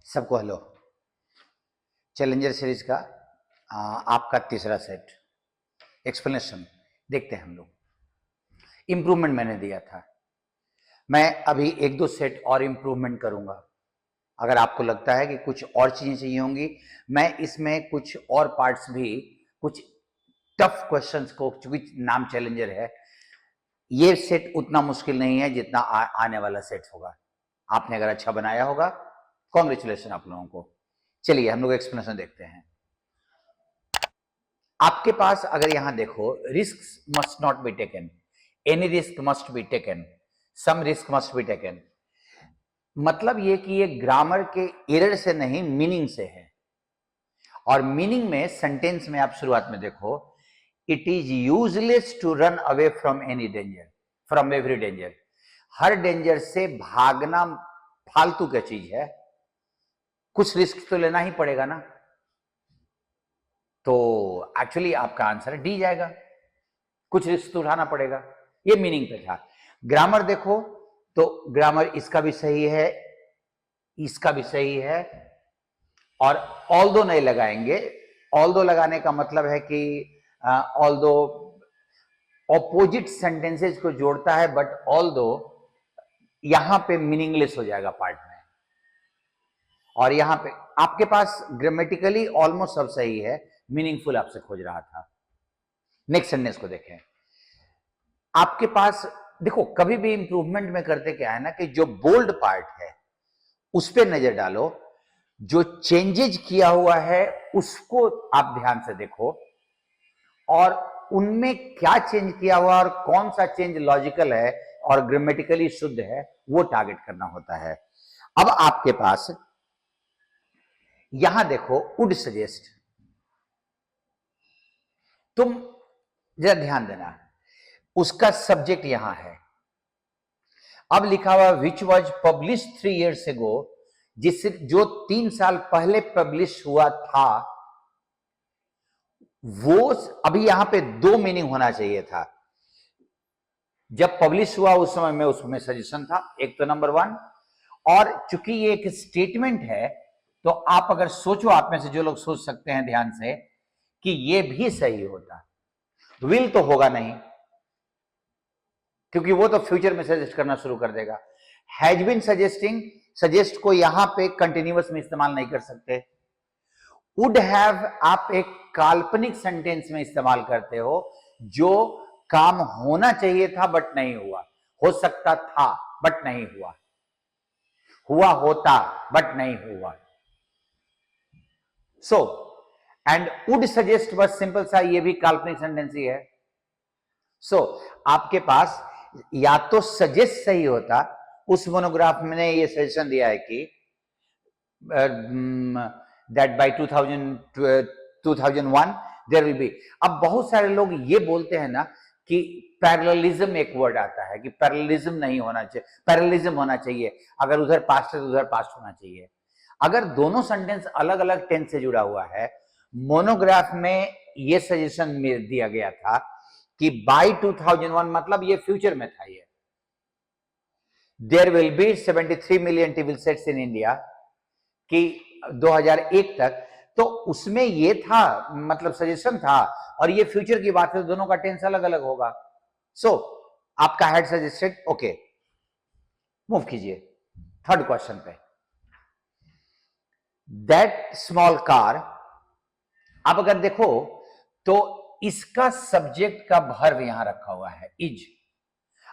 सबको hello. Challenger series का आपका तीसरा सेट एक्सप्लेनेशन देखते हैं हम लोग। इम्प्रूवमेंट मैंने दिया था, मैं अभी एक दो सेट और इम्प्रूवमेंट करूंगा। अगर आपको लगता है कि कुछ और चीजें चाहिए होंगी, मैं इसमें कुछ और पार्ट्स भी, कुछ टफ क्वेश्चंस को, चूंकि नाम चैलेंजर है, ये सेट उतना मुश्किल नहीं है जितना आने वाला सेट होगा। आपने अगर अच्छा बनाया होगा, कॉन्ग्रेचुलेशन आप लोगों को। चलिए हम लोग एक्सप्लेनेशन देखते हैं। आपके पास अगर यहां देखो, risk must not be taken, any risk must be taken, some risk must be taken. मतलब ये कि ये ग्रामर के एरर से नहीं, मीनिंग से है। और मीनिंग में सेंटेंस में आप शुरुआत में देखो, it is useless to run away from any danger, from every danger. हर डेंजर से भागना फालतू की चीज है, कुछ रिस्क तो लेना ही पड़ेगा ना। तो एक्चुअली आपका आंसर डी जाएगा, कुछ रिस्क तो उठाना पड़ेगा। ये मीनिंग पे था। ग्रामर देखो तो ग्रामर इसका भी सही है, इसका भी सही है, और ऑल्दो नहीं लगाएंगे। ऑल्दो लगाने का मतलब है कि ऑल्दो ऑपोजिट सेंटेंसेस को जोड़ता है, बट ऑल्दो यहां पे मीनिंगलेस हो जाएगा पार्ट में। और यहां पे आपके पास ग्रामेटिकली ऑलमोस्ट सब सही है, मीनिंगफुल आपसे खोज रहा था। नेक्स्ट सेंटेंस को देखें। आपके पास देखो, कभी भी इंप्रूवमेंट में करते क्या है ना, कि जो बोल्ड पार्ट है उस पर नजर डालो, जो चेंजेज किया हुआ है उसको आप ध्यान से देखो, और उनमें क्या चेंज किया हुआ और कौन सा चेंज लॉजिकल है और ग्रामेटिकली शुद्ध है, वो टारगेट करना होता है। अब आपके पास यहां देखो, वुड सजेस्ट, तुम जरा ध्यान देना, उसका सब्जेक्ट यहां है। अब लिखा हुआ which was publish 3 years ago, जिससे जो 3 साल पहले पब्लिश हुआ था, वो अभी यहां पे दो मीनिंग होना चाहिए था। जब पब्लिश हुआ उस समय में उसमें सजेशन था, एक तो नंबर 1, और चूंकि ये एक स्टेटमेंट है, तो आप अगर सोचो, आप में से जो लोग सोच सकते हैं ध्यान से, कि ये भी सही होता, विल तो होगा नहीं, क्योंकि वो तो फ्यूचर में सजेस्ट करना शुरू कर देगा। हैज बीन सजेस्टिंग, सजेस्ट को यहां पे कंटिन्यूअस में इस्तेमाल नहीं कर सकते। वुड हैव आप एक काल्पनिक सेंटेंस में इस्तेमाल करते हो, जो काम होना चाहिए था बट नहीं हुआ, हो सकता था बट नहीं हुआ, हुआ होता बट नहीं हुआ। सो एंड वुड सजेस्ट, बस सिंपल सा, ये भी काल्पनिक सेंटेंस ही है। सो आपके पास या तो सजेस्ट सही होता, उस मोनोग्राफ में ये सजेशन दिया है कि that by 2001 there will be। अब बहुत सारे लोग ये बोलते हैं ना कि पैरेललिज्म, एक वर्ड आता है कि पैरेललिज्म नहीं होना चाहिए, पैरेललिज्म होना चाहिए, अगर उधर पास्ट है तो उधर पास्ट होना चाहिए। अगर दोनों सेंटेंस अलग अलग टेंस से जुड़ा हुआ है, मोनोग्राफ में ये सजेशन दिया गया था कि बाय 2001, मतलब ये फ्यूचर में था, ये there will be 73 million TV sets in India, कि 2001 तक, तो उसमें ये था, मतलब सजेशन था, और ये फ्यूचर की बात है, तो दोनों का टेंस अलग अलग होगा। सो आपका हेड सजेस्टेड, ओके, मूव कीजिए थर्ड क्वेश्चन पे। दैट स्मॉल कार, अब अगर देखो तो इसका सब्जेक्ट का वर्ब यहां रखा हुआ है, इज।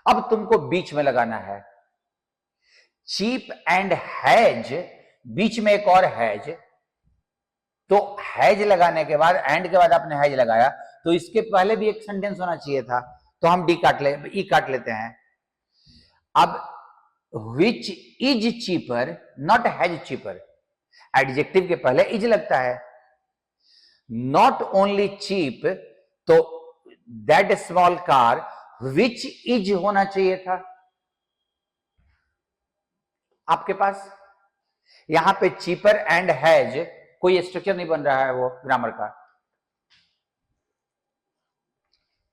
अब तुमको बीच में लगाना है, चीप एंड हैज, बीच में एक और हैज, तो हैज लगाने के बाद, एंड के बाद आपने हैज लगाया, तो इसके पहले भी एक सेंटेंस होना चाहिए था, तो हम डी काट ले, ई काट लेते हैं। अब which is cheaper, not has cheaper, adjective के पहले इज लगता है। नॉट ओनली चीप, तो that small car which is होना चाहिए था आपके पास। यहां पे चीपर एंड हैज, कोई स्ट्रक्चर नहीं बन रहा है वो ग्रामर का।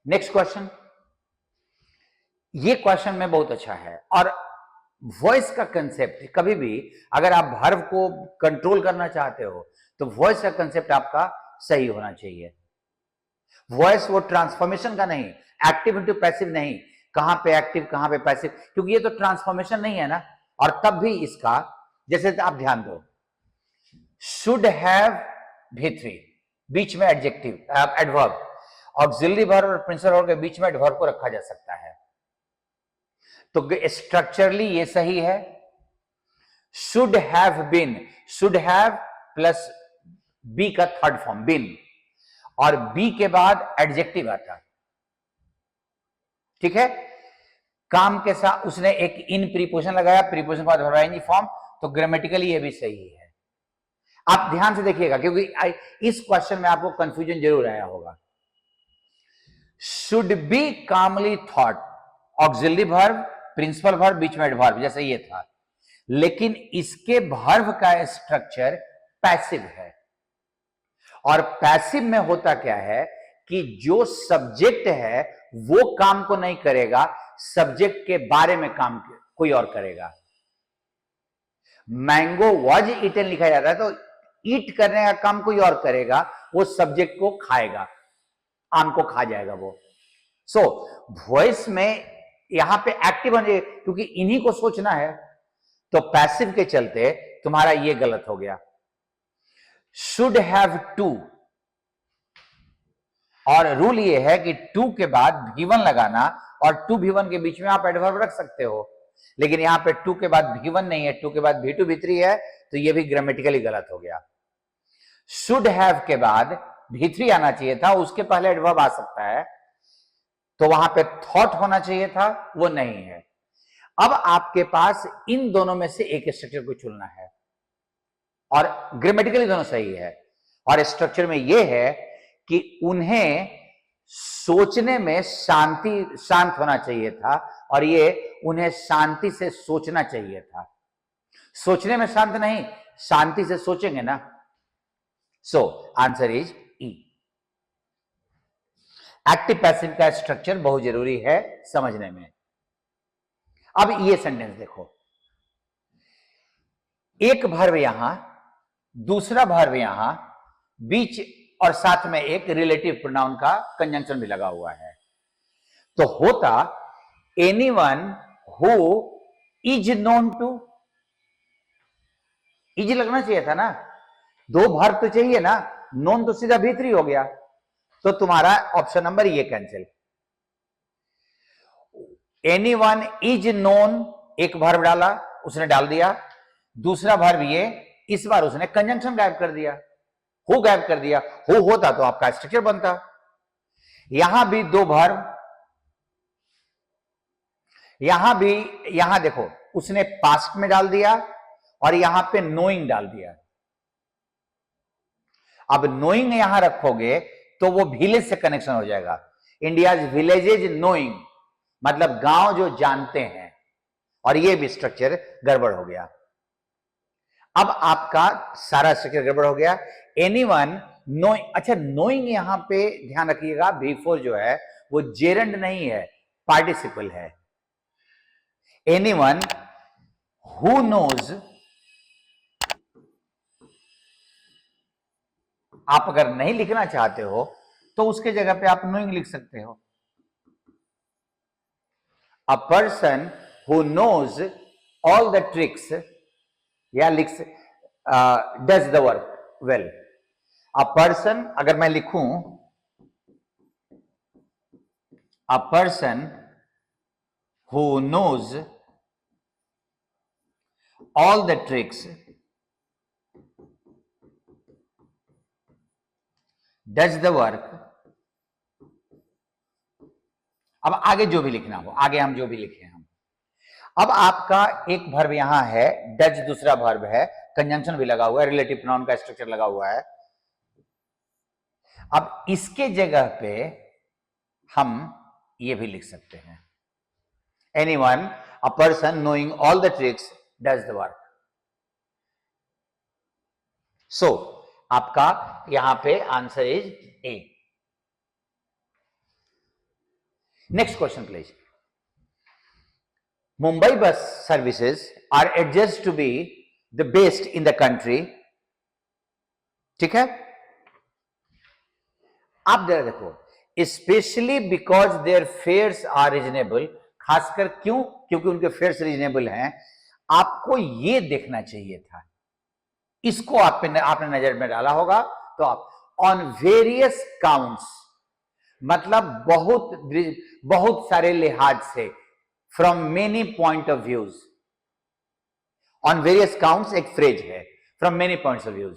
नेक्स्ट क्वेश्चन, ये क्वेश्चन में बहुत अच्छा है, और वॉइस का कंसेप्ट कभी भी अगर आप वर्ब को कंट्रोल करना चाहते हो तो वॉइस का कंसेप्ट आपका सही होना चाहिए। वॉइस वो ट्रांसफॉर्मेशन का नहीं, एक्टिव इंटू पैसिव नहीं, कहां पे एक्टिव कहां पे पैसिव, क्योंकि ये तो ट्रांसफॉर्मेशन नहीं है ना। और तब भी इसका, जैसे आप ध्यान दो, शुड हैव V3, बीच में एडजेक्टिव एडवर्ब, ऑक्सिलरी वर्ब और प्रिंसिपल वर्ब के बीच में एडवर्ब को रखा जा सकता है, तो स्ट्रक्चरली ये सही है। Should have been, should have plus be का थर्ड फॉर्म बीन, और बी के बाद एडजेक्टिव आता, ठीक है। काम के साथ उसने एक इन प्रीपोजिशन लगाया, प्रीपोजिशन के बाद वर्ब आईएनजी फॉर्म, तो ग्रामेटिकली ये भी सही है। आप ध्यान से देखिएगा क्योंकि इस क्वेश्चन में आपको कंफ्यूजन जरूर आया होगा। Should be calmly thought, auxiliary verb, principal verb, बीच में एडवर्ब, जैसे ये था, लेकिन इसके वर्ब का स्ट्रक्चर पैसिव है। और पैसिव में होता क्या है कि जो सब्जेक्ट है वो काम को नहीं करेगा, सब्जेक्ट के बारे में काम कोई और करेगा। मैंगो वॉज ईटन लिखा जाता है तो ईट करने का काम कोई और करेगा, वो सब्जेक्ट को खाएगा, आम को खा जाएगा वो। सो वॉइस में यहां पे एक्टिव होने, क्योंकि इन्हीं को सोचना है, तो पैसिव के चलते तुम्हारा ये गलत हो गया। शुड हैव टू, और रूल ये है कि टू के बाद V1 लगाना, और टू V1 के बीच में आप एडवर्ब रख सकते हो, लेकिन यहां पे टू के बाद V1 नहीं है, टू के बाद V2 V3 है, तो ये भी ग्रामेटिकली गलत हो गया। शुड हैव के बाद V3 आना चाहिए था, उसके पहले एडवर्ब आ सकता है, तो वहां पे थॉट होना चाहिए था, वो नहीं है। अब आपके पास इन दोनों में से एक स्ट्रक्चर को चुनना है, और ग्रामेटिकली दोनों सही है। और स्ट्रक्चर में यह है कि उन्हें सोचने में शांत होना चाहिए था, और ये उन्हें शांति से सोचना चाहिए था। सोचने में शांत नहीं, शांति से सोचेंगे ना। सो answer is E. Active passive का स्ट्रक्चर बहुत जरूरी है समझने में। अब ये सेंटेंस देखो, एक वर्ब यहां, दूसरा वर्ब यहां, बीच और साथ में एक रिलेटिव प्रोनाउन का कंजंक्शन भी लगा हुआ है, तो होता anyone who is known to, is लगना चाहिए था ना, दो वर्ब तो चाहिए ना, नोन तो सीधा V3 हो गया, तो तुम्हारा ऑप्शन नंबर ये कैंसिल। एनीवन इज नोन, एक वर्ब डाला, उसने डाल दिया, दूसरा वर्ब ये, इस बार उसने कंजंक्शन गायब कर दिया, हु गायब कर दिया, हु होता तो आपका स्ट्रक्चर बनता। यहां भी दो वर्ब, यहां भी, यहां देखो उसने पास्ट में डाल दिया और यहां पे नोइंग डाल दिया। अब नोइंग यहां रखोगे तो वो विलेज से कनेक्शन हो जाएगा। इंडियाज विलेजेज नोइंग, मतलब गांव जो जानते हैं, और ये भी स्ट्रक्चर गड़बड़ हो गया। अब आपका सारा स्ट्रक्चर गड़बड़ हो गया। एनीवन नोइंग, अच्छा नोइंग यहां पे ध्यान रखिएगा, बिफोर जो है वो जेरेंड नहीं है, पार्टिसिपल है। एनीवन हु नोज, आप अगर नहीं लिखना चाहते हो तो उसके जगह पे आप नोइंग लिख सकते हो। A person who knows all the tricks, या लिख does the work well. A person, अगर मैं लिखूं a person who knows all the tricks does the work. अब आगे जो भी लिखना हो, आगे हम जो भी लिखे हम। अब आपका एक वर्ब यहां है, डज दूसरा वर्ब है, कंजंक्शन भी लगा हुआ है, रिलेटिव प्रोनाउन का स्ट्रक्चर लगा हुआ है। अब इसके जगह पे हम ये भी लिख सकते हैं, anyone a person knowing all the tricks does the work. So आपका यहां पे answer is A. Next question please. Mumbai bus services are adjudged to be the best in the country. ठीक है, आप जरा देखो, especially because their fares are reasonable, खासकर क्यों, क्योंकि उनके फेयर्स रीजनेबल हैं। आपको ये देखना चाहिए था, इसको आपने नजर में डाला होगा तो आप ऑन वेरियस काउंट्स, मतलब बहुत सारे लिहाज से, from many point of views. On various counts एक फ्रेज है, from many points of views.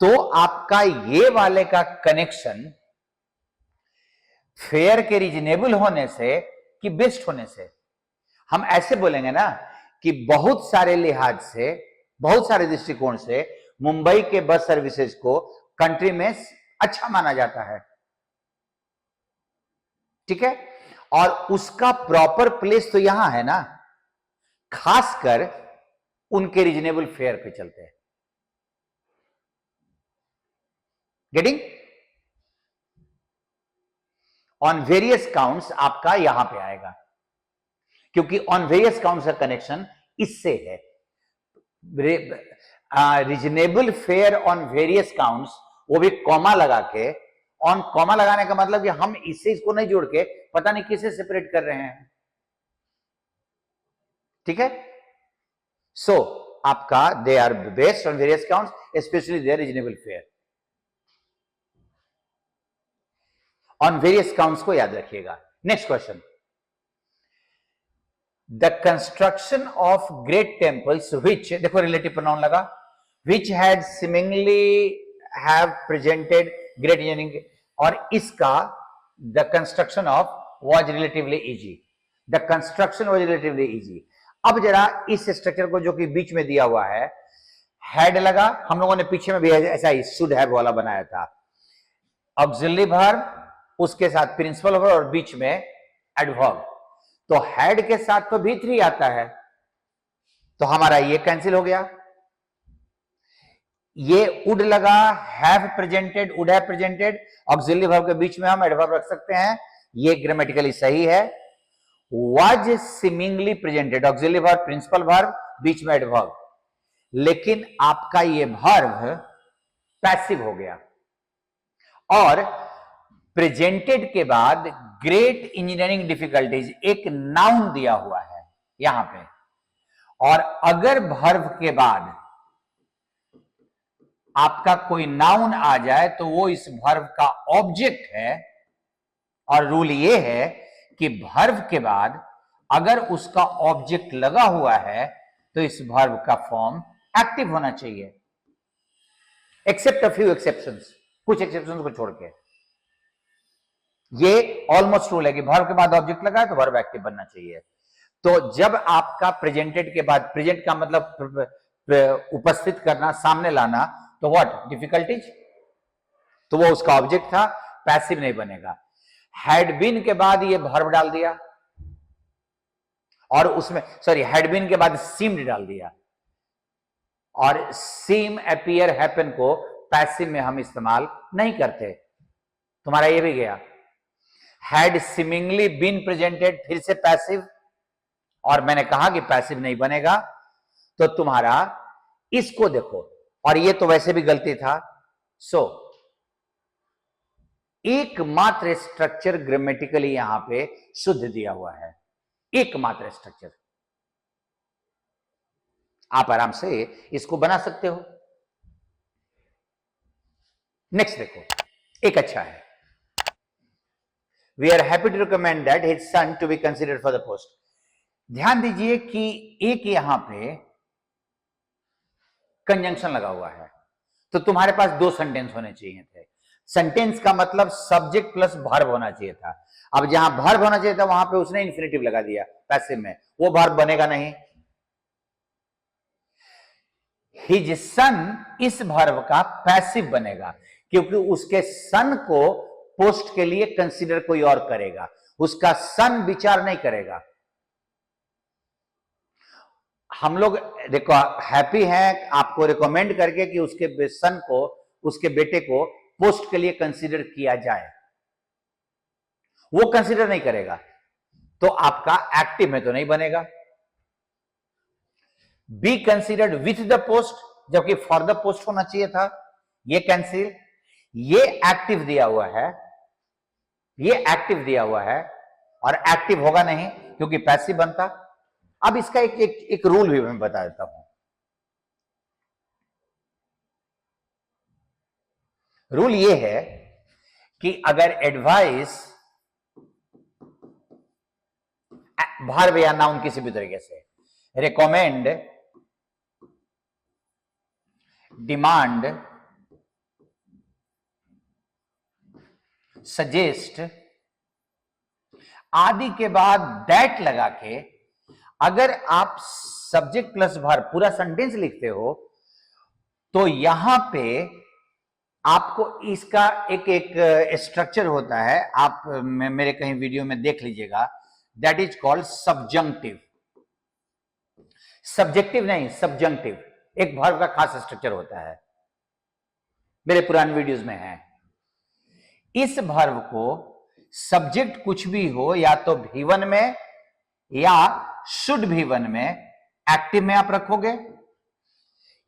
तो आपका ये वाले का कनेक्शन फेयर के रीजनेबल होने से कि बेस्ट होने से, हम ऐसे बोलेंगे ना कि बहुत सारे लिहाज से, बहुत सारे दृष्टिकोण से मुंबई के बस सर्विसेज को कंट्री में अच्छा माना जाता है। ठीक है, और उसका प्रॉपर प्लेस तो यहां है ना, खासकर उनके रीजनेबल फेयर पे चलते हैं। गेटिंग? ऑन वेरियस काउंट्स आपका यहां पे आएगा, क्योंकि ऑन वेरियस काउंट्स का कनेक्शन इससे है। Reasonable fair on various counts, वो भी कॉमा लगा के, ऑन कॉमा लगाने का मतलब कि हम इसको नहीं जोड़ के पता नहीं किसे सेपरेट कर रहे हैं। ठीक है, सो आपका they are based on various counts, specially their reasonable fair. On various counts को याद रखिएगा। Next question, the construction of great temples which, देखो रिलेटिव प्रोनाउन लगा, which had seemingly have presented great engineering, और इसका the construction of was relatively easy. The construction was relatively easy. अब जरा इस स्ट्रक्चर को जो कि बीच में दिया हुआ है, हेड लगा, हम लोगों ने पीछे में भी ऐसा ही शुड हैव वाला बनाया था, ऑक्सिलरी वर्ब, उसके साथ प्रिंसिपल वर्ब और बीच में एडवर्ब। तो हेड के साथ तो V3 आता है, तो हमारा ये कैंसिल हो गया। ये वुड लगा, have presented, would have presented, auxiliary verb के बीच में हम एडवर्ब रख सकते हैं, ये ग्रामेटिकली सही है। Was seemingly presented, auxiliary verb, principal verb, बीच में एडवर्ब, लेकिन आपका ये वर्ब पैसिव हो गया। और प्रेजेंटेड के बाद ग्रेट इंजीनियरिंग डिफिकल्टीज एक नाउन दिया हुआ है यहां पे, और अगर वर्ब के बाद आपका कोई नाउन आ जाए तो वो इस वर्ब का ऑब्जेक्ट है। और रूल ये है कि वर्ब के बाद अगर उसका ऑब्जेक्ट लगा हुआ है तो इस वर्ब का फॉर्म एक्टिव होना चाहिए, एक्सेप्ट अ फ्यू एक्सेप्शंस, कुछ एक्सेप्शंस को छोड़ के। ये ऑलमोस्ट रूल है कि वर्ब के बाद ऑब्जेक्ट लगा है तो वर्ब एक्टिव बनना चाहिए। तो जब आपका प्रेजेंटेड के बाद, प्रेजेंट का मतलब उपस्थित करना, सामने लाना, तो व्हाट डिफिकल्टीज, तो वो उसका ऑब्जेक्ट था, पैसिव नहीं बनेगा। हैड बीन के बाद ये वर्ब डाल दिया, और उसमें हैड बीन के बाद सीम्ड डाल दिया, और सीम, अपीयर, हैपन को पैसिव में हम इस्तेमाल नहीं करते। तुम्हारा ये भी गया। हैड सीमिंगली बीन प्रेजेंटेड, फिर से पैसिव, और मैंने कहा कि पैसिव नहीं बनेगा। तो तुम्हारा इसको देखो, और ये तो वैसे भी गलती था। सो एकमात्र स्ट्रक्चर ग्रामेटिकली यहां पे शुद्ध दिया हुआ है, एकमात्र स्ट्रक्चर। आप आराम से इसको बना सकते हो। नेक्स्ट देखो, एक अच्छा है, we are happy to recommend that his son to be considered for the post. ध्यान दीजिए कि एक यहां पे कंजंक्शन लगा हुआ है, तो तुम्हारे पास दो सेंटेंस होने चाहिए थे। सेंटेंस का मतलब सब्जेक्ट प्लस वर्ब होना चाहिए था। अब जहां वर्ब होना चाहिए था वहां पे उसने इन्फिनेटिव लगा दिया पैसिव में, वो वर्ब बनेगा नहीं। हिज सन, इस वर्ब का पैसिव बनेगा, क्योंकि उसके सन को पोस्ट के लिए कंसीडर कोई और करेगा, उसका सन विचार नहीं करेगा। हम लोग देखो हैप्पी हैं आपको रिकमेंड करके कि उसके सन को, उसके बेटे को पोस्ट के लिए कंसीडर किया जाए, वो कंसीडर नहीं करेगा। तो आपका एक्टिव में तो नहीं बनेगा। Be considered with the post, जबकि फॉर द पोस्ट होना चाहिए था, ये कैंसिल। ये एक्टिव दिया हुआ है, ये एक्टिव दिया हुआ है और एक्टिव होगा नहीं क्योंकि पैसिव बनता। अब इसका एक रूल भी मैं बता देता हूं। रूल ये है कि अगर एडवाइस भार या नाउन किसी भी तरीके से, रिकमेंड, डिमांड, सजेस्ट आदि के बाद दैट लगा के अगर आप सब्जेक्ट प्लस वर्ब पूरा सेंटेंस लिखते हो तो यहां पे आपको इसका एक स्ट्रक्चर होता है, आप मेरे कहीं वीडियो में देख लीजिएगा, that is called subjunctive. Subjective नहीं, सब्जंक्टिव एक वर्ब का खास स्ट्रक्चर होता है, मेरे पुराने वीडियोस में है। इस वर्ब को सब्जेक्ट कुछ भी हो, या तो भी1 में या शुड भी1 में, एक्टिव में आप रखोगे।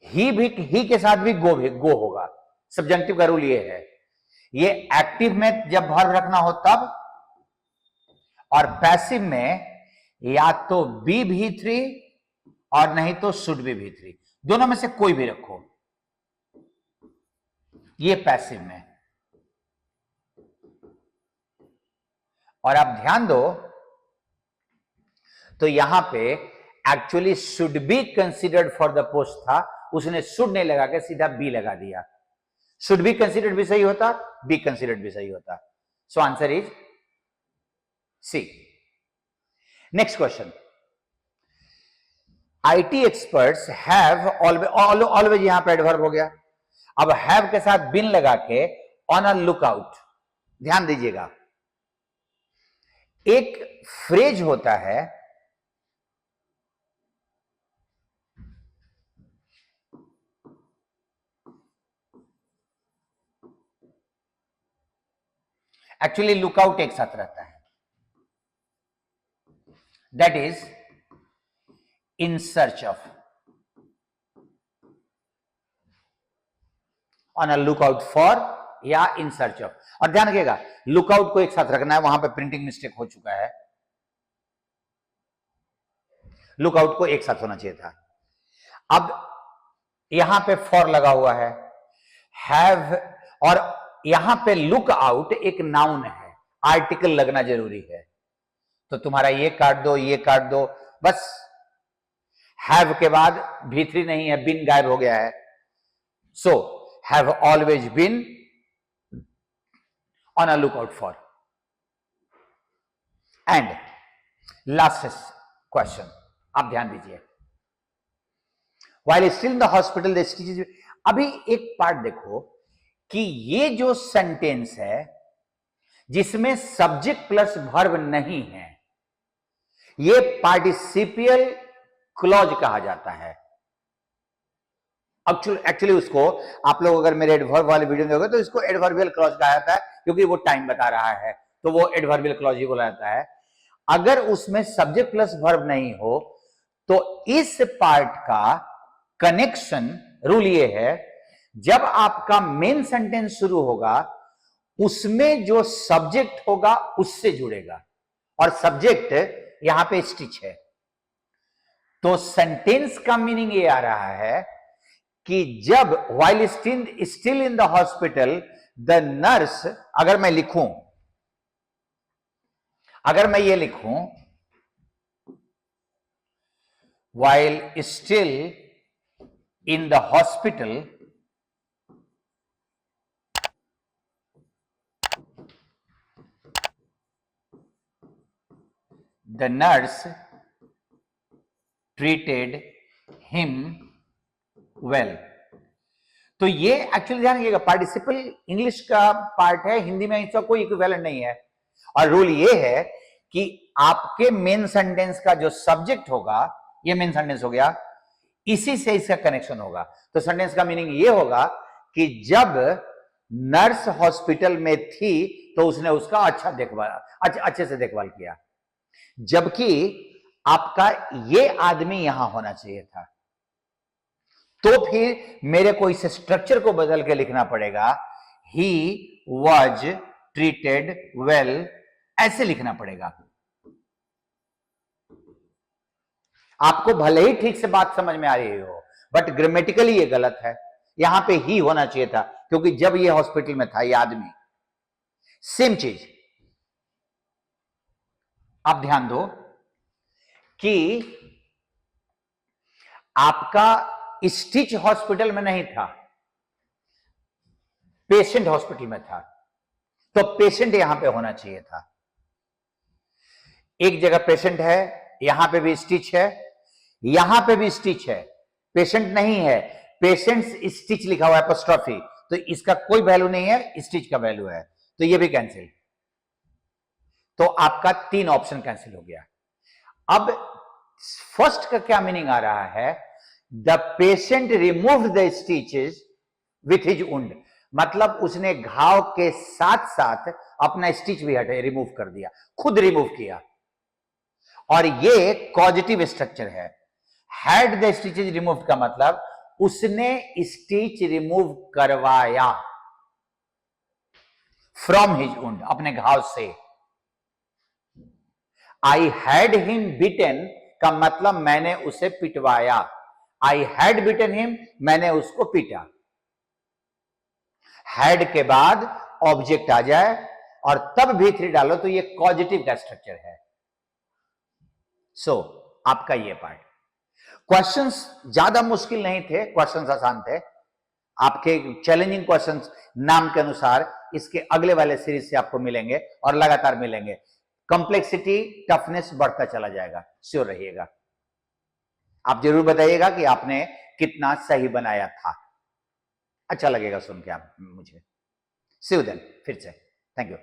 ही के साथ भी गो होगा। सब्जंक्टिव का रूल ये है, ये एक्टिव में जब वर्ब रखना हो तब, और पैसिव में या तो बी भी3 और नहीं तो शुड बी भी3, दोनों में से कोई भी रखो। ये पैसिव में। और आप ध्यान दो तो यहां पे actually should be considered for the post था, उसने शुड नहीं लगा के सीधा बी लगा दिया। शुड बी कंसीडर्ड भी सही होता, बी कंसीडर्ड भी सही होता। So answer is C. Next question, IT experts have always, यहां पर एडवर्ब हो गया। अब हैव के साथ बिन लगा के ऑन अ लुकआउट, ध्यान दीजिएगा। एक फ्रेज होता है, एक्चुअली लुकआउट एक साथ रहता है, that is in search of, on a lookout for या इन सर्च ऑफ। और ध्यान रखिएगा लुकआउट को एक साथ रखना है, वहां पे प्रिंटिंग मिस्टेक हो चुका है, लुकआउट को एक साथ होना चाहिए था। अब यहां पे फॉर लगा हुआ है, हैव, और यहां पे लुक आउट एक नाउन है, आर्टिकल लगना जरूरी है, तो तुम्हारा ये काट दो, ये काट दो, बस। हैव के बाद भी3 नहीं है, बिन गायब हो गया है, so have always been on a lookout for. And last question, आप ध्यान दीजिए, while still in the hospital the stitches। अभी एक पार्ट देखो कि ये जो सेंटेंस है जिसमें सब्जेक्ट प्लस वर्ब नहीं है, ये पार्टिसिपियल क्लॉज कहा जाता है। एक्चुअली उसको आप लोग अगर मेरे एडवर्ब वाले वीडियो में देखोगे तो इसको एडवर्बियल क्लॉज कहा जाता है, क्योंकि वो टाइम बता रहा है, तो वो एडवर्बियल क्लॉज ही बोला जाता है। अगर उसमें सब्जेक्ट प्लस वर्ब नहीं हो तो इस पार्ट का कनेक्शन, रूल ये है, जब आपका मेन सेंटेंस शुरू होगा उसमें जो सब्जेक्ट होगा उससे जुड़ेगा, और सब्जेक्ट यहां पे स्टिच है। तो सेंटेंस का मीनिंग ये आ रहा है कि जब while still in the hospital the nurse, अगर मैं लिखूं, अगर मैं ये लिखूं while still in the hospital the nurse treated him well, तो ये एक्चुअली ध्यान रखिएगा पार्टिसिपल इंग्लिश का पार्ट है, हिंदी में इसका कोई इक्विवेलेंट नहीं है। और रूल ये है कि आपके मेन सेंटेंस का जो सब्जेक्ट होगा, ये मेन सेंटेंस हो गया, इसी से इसका कनेक्शन होगा। तो सेंटेंस का मीनिंग ये होगा कि जब नर्स हॉस्पिटल में थी तो उसने उसका अच्छे से देखभाल किया। जबकि आपका ये आदमी यहां होना चाहिए था। तो फिर मेरे को इस स्ट्रक्चर को बदल के लिखना पड़ेगा, ही वॉज ट्रीटेड वेल, ऐसे लिखना पड़ेगा। आपको भले ही ठीक से बात समझ में आ रही हो, बट ग्रामेटिकली ये गलत है। यहां पे ही होना चाहिए था, क्योंकि जब ये हॉस्पिटल में था ये आदमी। सेम चीज आप ध्यान दो कि आपका स्टिच हॉस्पिटल में नहीं था, पेशेंट हॉस्पिटल में था, तो पेशेंट यहां पे होना चाहिए था। एक जगह पेशेंट है, यहां पे भी स्टिच है, यहां पे भी स्टिच है, पेशेंट नहीं है, पेशेंट्स स्टिच लिखा हुआ है एपोस्ट्रोफी, तो इसका कोई वैल्यू नहीं है, स्टिच का वैल्यू है, तो ये भी कैंसिल। तो आपका 3 ऑप्शन कैंसिल हो गया। अब फर्स्ट का क्या मीनिंग आ रहा है, the patient remove the stitches with his wound, मतलब उसने घाव के साथ साथ अपना स्टिच भी हटे, रिमूव कर दिया, खुद रिमूव किया। और ये पॉजिटिव स्ट्रक्चर है। हैड द स्टिचेस रिमूव का मतलब उसने स्टिच रिमूव करवाया फ्रॉम हिज वुंड, अपने घाव से। आई हैड हिम बिटन का मतलब मैंने उसे पिटवाया, आई हैड बिटन हिम, मैंने उसको पीटा। हैड के बाद ऑब्जेक्ट आ जाए और तब V3 डालो तो ये पॉजिटिव का स्ट्रक्चर है। सो आपका ये पार्ट, क्वेश्चंस ज्यादा मुश्किल नहीं थे, क्वेश्चंस आसान थे। आपके चैलेंजिंग क्वेश्चंस नाम के अनुसार इसके अगले वाले सीरीज से आपको मिलेंगे और लगातार मिलेंगे। कंप्लेक्सिटी, टफनेस बढ़ता चला जाएगा, श्योर रहिएगा। आप जरूर बताइएगा कि आपने कितना सही बनाया था। अच्छा लगेगा सुन के आप मुझे। सी यू देन, फिर से थैंक यू।